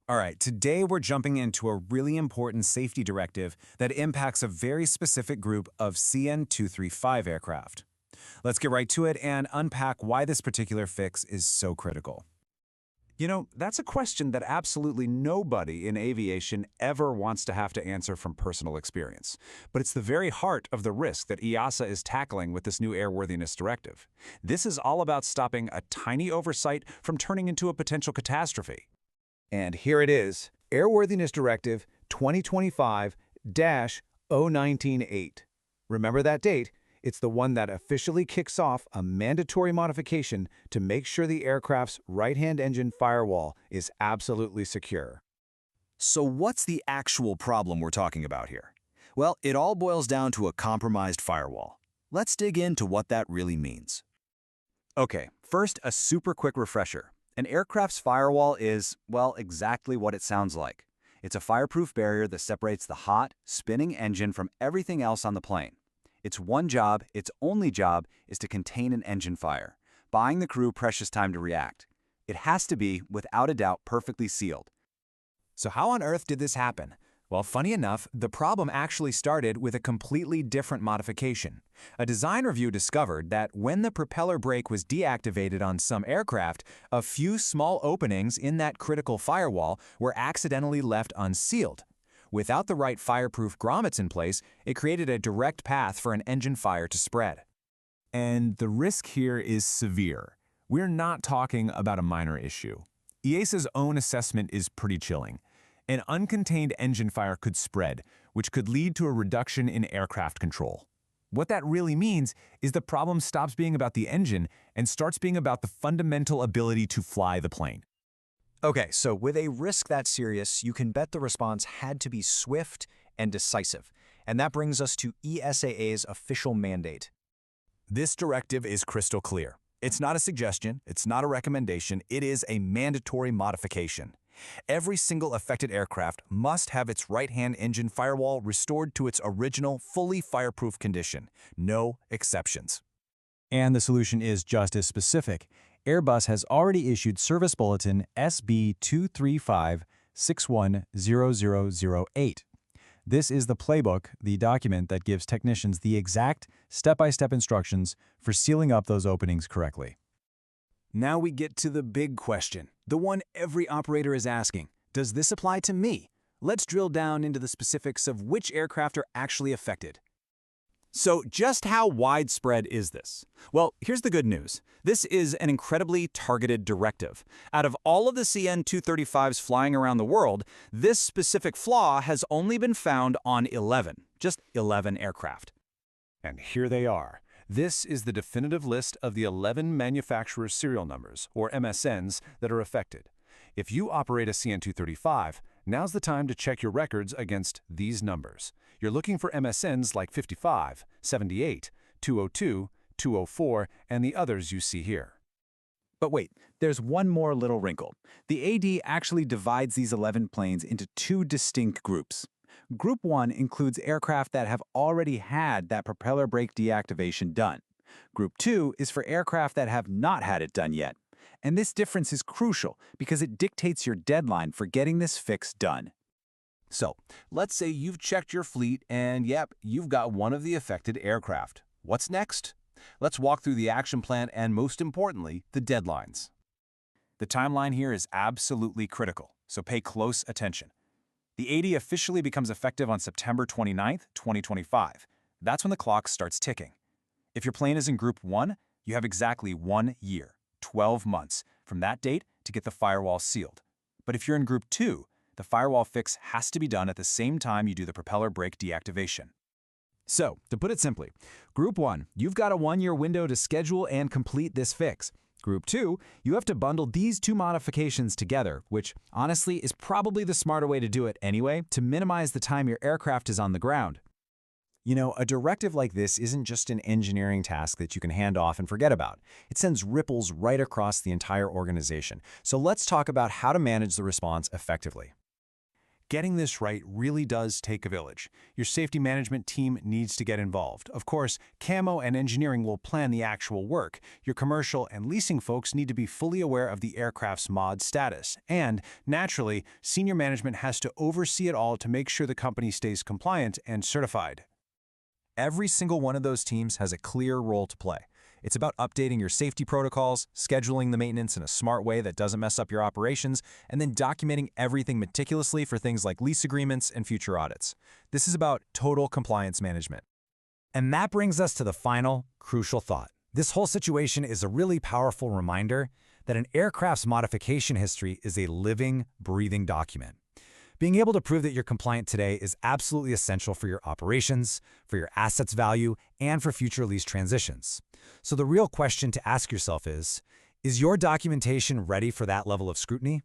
All right, today we're jumping into a really important safety directive that impacts a very specific group of CN-235 aircraft. Let's get right to it and unpack why this particular fix is so critical. That's a question that absolutely nobody in aviation ever wants to have to answer from personal experience. But it's the very heart of the risk that EASA is tackling with this new airworthiness directive. This is all about stopping a tiny oversight from turning into a potential catastrophe. And here it is, Airworthiness Directive 2025-0198. Remember that date? It's the one that officially kicks off a mandatory modification to make sure the aircraft's right-hand engine firewall is absolutely secure. So what's the actual problem we're talking about here? Well, it all boils down to a compromised firewall. Let's dig into what that really means. Okay, first, a super quick refresher. An aircraft's firewall is, well, exactly what it sounds like. It's a fireproof barrier that separates the hot, spinning engine from everything else on the plane. Its one job, its only job, is to contain an engine fire, buying the crew precious time to react. It has to be, without a doubt, perfectly sealed. So how on earth did this happen? Well, funny enough, the problem actually started with a completely different modification. A design review discovered that when the propeller brake was deactivated on some aircraft, a few small openings in that critical firewall were accidentally left unsealed. Without the right fireproof grommets in place, it created a direct path for an engine fire to spread. And the risk here is severe. We're not talking about a minor issue. EASA's own assessment is pretty chilling. An uncontained engine fire could spread, which could lead to a reduction in aircraft control. What that really means is the problem stops being about the engine and starts being about the fundamental ability to fly the plane. Okay, so with a risk that serious, you can bet the response had to be swift and decisive. And that brings us to ESAA's official mandate. This directive is crystal clear. It's not a suggestion, it's not a recommendation, it is a mandatory modification. Every single affected aircraft must have its right-hand engine firewall restored to its original, fully fireproof condition. No exceptions. And the solution is just as specific. Airbus has already issued Service Bulletin SB 235-610008. This is the playbook, the document that gives technicians the exact step-by-step instructions for sealing up those openings correctly. Now we get to the big question, the one every operator is asking. Does this apply to me? Let's drill down into the specifics of which aircraft are actually affected. So just how widespread is this? Well, here's the good news. This is an incredibly targeted directive. Out of all of the CN-235s flying around the world, this specific flaw has only been found on 11, just 11 aircraft. And here they are. This is the definitive list of the 11 manufacturer serial numbers, or MSNs, that are affected. If you operate a CN-235, now's the time to check your records against these numbers. You're looking for MSNs like 55, 78, 202, 204, and the others you see here. But wait, there's one more little wrinkle. The AD actually divides these 11 planes into two distinct groups. Group 1 includes aircraft that have already had that propeller brake deactivation done. Group 2 is for aircraft that have not had it done yet. And this difference is crucial because it dictates your deadline for getting this fix done. So, let's say you've checked your fleet and yep, you've got one of the affected aircraft. What's next? Let's walk through the action plan and, most importantly, the deadlines. The timeline here is absolutely critical, so pay close attention. The AD officially becomes effective on September 29, 2025. That's when the clock starts ticking. If your plane is in Group 1, you have exactly 1 year, 12 months, from that date to get the firewall sealed. But if you're in Group 2, the firewall fix has to be done at the same time you do the propeller brake deactivation. So, to put it simply, Group 1, you've got a 1-year window to schedule and complete this fix. Group 2, you have to bundle these two modifications together, which honestly is probably the smarter way to do it anyway, to minimize the time your aircraft is on the ground. A directive like this isn't just an engineering task that you can hand off and forget about. It sends ripples right across the entire organization. So let's talk about how to manage the response effectively. Getting this right really does take a village. Your safety management team needs to get involved. Of course, Camo and engineering will plan the actual work. Your commercial and leasing folks need to be fully aware of the aircraft's mod status. And, naturally, senior management has to oversee it all to make sure the company stays compliant and certified. Every single one of those teams has a clear role to play. It's about updating your safety protocols, scheduling the maintenance in a smart way that doesn't mess up your operations, and then documenting everything meticulously for things like lease agreements and future audits. This is about total compliance management. And that brings us to the final, crucial thought. This whole situation is a really powerful reminder that an aircraft's modification history is a living, breathing document. Being able to prove that you're compliant today is absolutely essential for your operations, for your assets value, and for future lease transitions. So the real question to ask yourself is your documentation ready for that level of scrutiny?